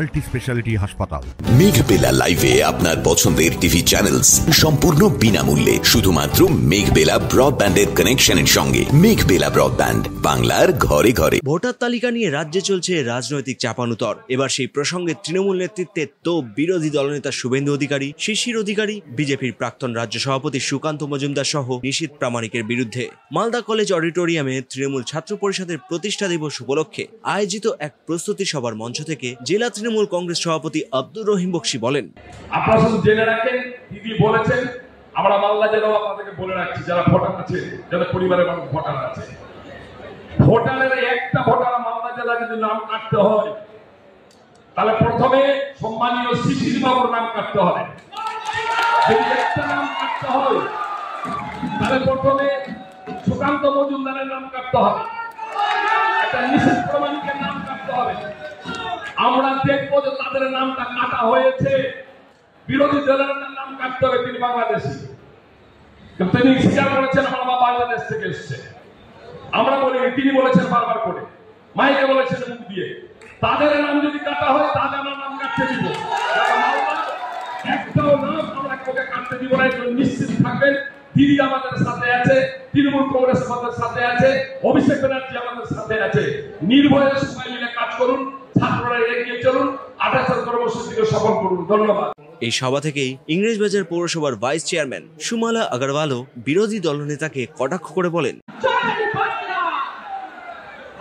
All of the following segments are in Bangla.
মাল্টি স্পেশালিটি হাসপাতাল। মেঘবেলা লাইভে আপনার পছন্দের টিভি চ্যানেলস সম্পূর্ণ বিনামূল্যে, শুধুমাত্র মেঘবেলা ব্রডব্যান্ডের কানেকশনের সঙ্গে। মেঘবেলা ব্রডব্যান্ড, বাংলার ঘরে ঘরে। ভোটার তালিকা নিয়ে রাজ্যে চলছে রাজনৈতিক চাপানুতর। এবার সেই প্রসঙ্গে তৃণমূল নেতৃত্বে তো বিরোধী দলনেতা শুভেন্দু অধিকারী, শিশির অধিকারী, বিজেপির প্রাক্তন রাজ্য সভাপতি সুকান্ত মজুমদার সহ নিশীথ প্রামাণিকের বিরুদ্ধে। মালদা কলেজ অডিটোরিয়ামে তৃণমূল ছাত্র পরিষদের প্রতিষ্ঠা দিবস উপলক্ষে আয়োজিত এক প্রস্তুতি সভার মঞ্চ থেকে জেলা তৃণমূল কংগ্রেস সভাপতি আব্দুর রহিম বক্সী বলেন, আপনারা শুধু জেনে রাখেন, দিদি বলেছেন, আমরা মালদা জেলাও আপনাদেরকে বলে রাখছি, যারা ভোটার আছে, যারা পরিবারের মানুষ ভোটার আছে, ভোটারের একটা ভোটার মালদা জেলা যদি নাম কাটতে হয়, তাহলে প্রথমে সম্মানীয় শিশির বাবুর নাম কাটতে হবে। যদি একটা নাম কাটতে হয়, তাহলে প্রথমে সুকান্ত মজুমদারের নাম কাটতে হবে, একটা নিশীথ প্রামাণিকের নাম কাটতে হবে। আমরা দেখবো যে তাদের নামটা কাটা হয়েছে, বিরোধী দলের নাম কাটতে হবে। তিনি বাংলাদেশি, তিনি স্বীকার করেছেন আমরা বাংলাদেশ থেকে এসছে। আমরা বলি, তিনি বলেছেন বারবার করে, মাইকে বলেছেন মুখ দিয়ে। তাদের নাম যদি কাটা হয়, তাদের নাম কাটতে দিব। একটাও নাম আমরা কাউকে কাটতে দিব না, নিশ্চিত থাকবেন। দিদি আমাদের সাথে আছে, তৃণমূল কংগ্রেস আমাদের সাথে আছে, অভিষেক ব্যানার্জি আমাদের সাথে আছে। নির্ভয়ে সবাই মিলে কাজ করুন, ছাত্ররা এগিয়ে চলুন, 28 কর্মসূচিকে সফল করুন। ধন্যবাদ। এই সভা থেকেই ইংরেজবাজার পৌরসভার ভাইস চেয়ারম্যান সুমালা আগরওয়ালও বিরোধী দলনেতাকে কটাক্ষ করে বলেন,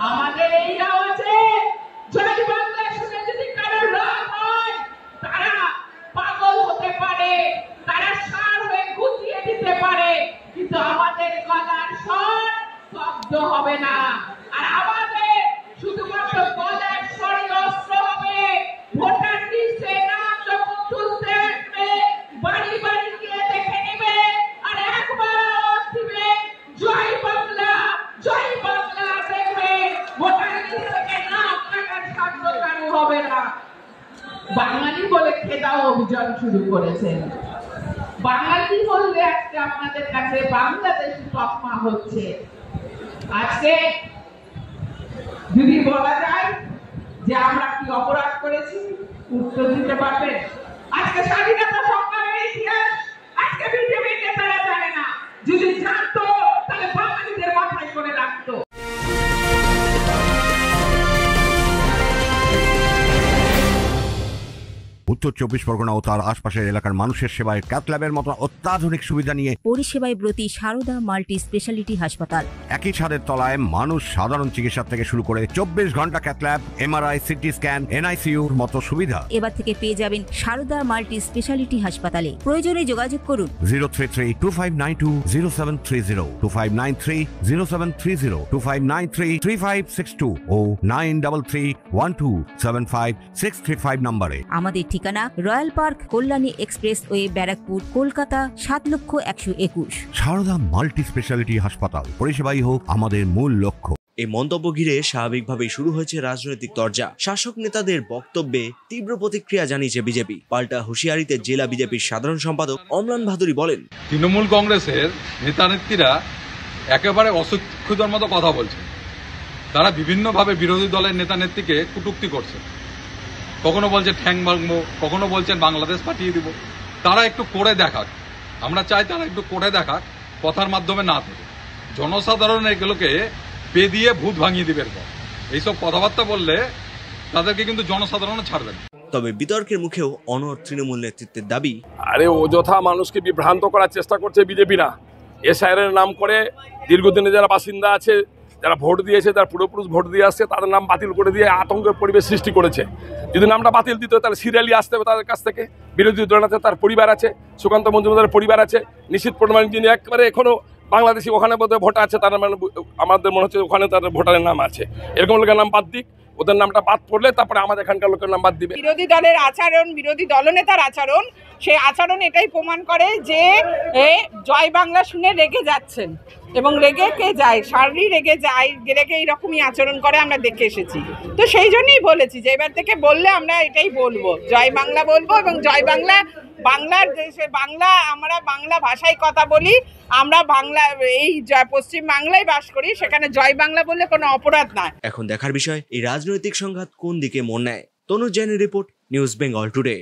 আমাদের এই রাজ্যে জয় বাংলা শুনে যদি কারোর রাগ হয়, তারা পাগল হতে পারে, তারা সার হয়ে গুছিয়ে দিতে পারে, কিন্তু আমাদের গলার স্বর শব্দ হবে না। আর আমাদের শুধুমাত্র গলার স্বরই অস্ত্র হবে। ভোটার লিস্টে নাম যখন তুলতে আসবে, বাড়ি বাড়ি গিয়ে দেখে নেবে, আর একবার আওয়াজ দিবে জয় বাংলা, জয় বাংলা। দেখবে ভোটার লিস্ট থেকে নাম কাটার সাধ্য কারো হবে না। বাঙালি বলে খেদাও অভিযান শুরু করেছেন। বাঙালি বললে আজকে আপনাদের কাছে বাংলাদেশি তকমা হচ্ছে। আজকে যদি বলা যায় যে আমরা কি অপরাধ করেছি, উত্তর দিতে পারবেন? আজকে স্বাধীনতা সংগ্রামের ইতিহাস আজকে বিজেপি নেতারা জানে না। যদি জানতো, তাহলে বাঙালিদের মাথায় করে রাখতো। উত্তর 24 পরগনা ও তার আশপাশের এলাকার মানুষের সেবায় ক্যাথ ল্যাবের মতো অত্যাধুনিক সুবিধা নিয়ে পরিষেবায় ব্রতী সারদা মাল্টি স্পেশালিটি হাসপাতাল। একই ছাদের তলায় মানুষ সাধারণ চিকিৎসা থেকে শুরু করে 24 ঘন্টা cath lab, MRI, CT scan, এনআইসিইউর মতো সুবিধা এবার থেকে পেয়ে যাবেন সারদা মাল্টি স্পেশালিটি হাসপাতালে। প্রয়োজনে যোগাযোগ করুন 033-2592-0730, 2593-0730, 2593-3562 ও 9331275635 নম্বরে। আমাদের ঠিকানা Royal Park, Kalyani expressway, Barrackpore, Kolkata 7,01,21। Sarada multi speciality হাসপাতাল, পরিষেবাই হোক আমাদের মূল লক্ষ্য। এই মন্তব্য ঘিরে স্বাভাবিকভাবেই শুরু হয়েছে রাজনৈতিক তরজা। শাসক নেতাদের বক্তব্যে তীব্র প্রতিক্রিয়া জানিয়েছে বিজেপি। পাল্টা হুঁশিয়ারিতে জেলা বিজেপির সাধারণ সম্পাদক অম্লান ভাদুরী বলেন, তৃণমূল কংগ্রেসের নেতানেত্রীরা একেবারে অশিক্ষিতর মতো কথা বলছে। তারা বিভিন্নভাবে বিরোধী দলের নেতানেত্রীকে কটূক্তি করছে। কখনো বলছে ঠ্যাং ভাঙবো, কখনো বলছেন বাংলাদেশ পাঠিয়ে দিব। তারা একটু করে দেখাক, আমরা চাই তারা একটু করে দেখাক, কথার মাধ্যমে না থেকে। জনসাধারণ এগুলোকে পে দিয়ে ভূত ভাঙিয়ে দিবে। এইসব কথাবার্তা বললে তাদেরকে কিন্তু জনসাধারণ ছাড়বেন। তবে বিতর্কের মুখেও অনড় তৃণমূল নেতৃত্বের দাবি, আরে অযথা মানুষকে বিভ্রান্ত করার চেষ্টা করছে বিজেপিরা। এসআইআরের নাম করে দীর্ঘদিনে যারা বাসিন্দা আছে, যারা ভোট দিয়েছে, যারা পুরোপুরুষ ভোট দিয়ে আসছে, তাদের নাম বাতিল করে দিয়ে আতঙ্কের পরিবেশ সৃষ্টি করেছে। যদি নামটা বাতিল দিত, তাহলে সিরিয়ালি আসতে হবে তাদের কাছ থেকে। বিরোধী দলনেতা তার পরিবার আছে, সুকান্ত মজুমদারের পরিবার আছে, নিশীথ প্রামাণিক যিনি একেবারে এখনো বাংলাদেশি, ওখানে বোধহয় ভোটার আছে, তার মানে আমাদের মনে হচ্ছে ওখানে তাদের ভোটারের নাম আছে। এরকম লোকের নাম বাদ দিক, ওদের নামটা বাদ পড়লে তারপরে আমাদের এখানকার লোকের নাম বাদ দিবে। বিরোধী দলের আচরণ, বিরোধী দলনেতার আচরণ, সেই আচরণ এটাই প্রমাণ করে যে জয় বাংলা শুনে রেগে যাচ্ছেন। এবং রেগে কে যায়, সারি রেগে যায়, রেগে এইরকমই আচরণ করে আমরা দেখে এসেছি। তো সেই জন্যই বলেছি যে এবার থেকে বললে আমরা এটাই বলবো, জয় বাংলা বলবো। এবং জয় বাংলা, বাংলার দেশে বাংলা, আমরা বাংলা ভাষায় কথা বলি, আমরা বাংলা এই পশ্চিম বাংলায় বাস করি, সেখানে জয় বাংলা বললে কোনো অপরাধ নয়। এখন দেখার বিষয় এই রাজনৈতিক সংঘাত কোন দিকে মোড় নেয়। তনুজ জৈনের রিপোর্ট, নিউজ বেঙ্গল টুডে।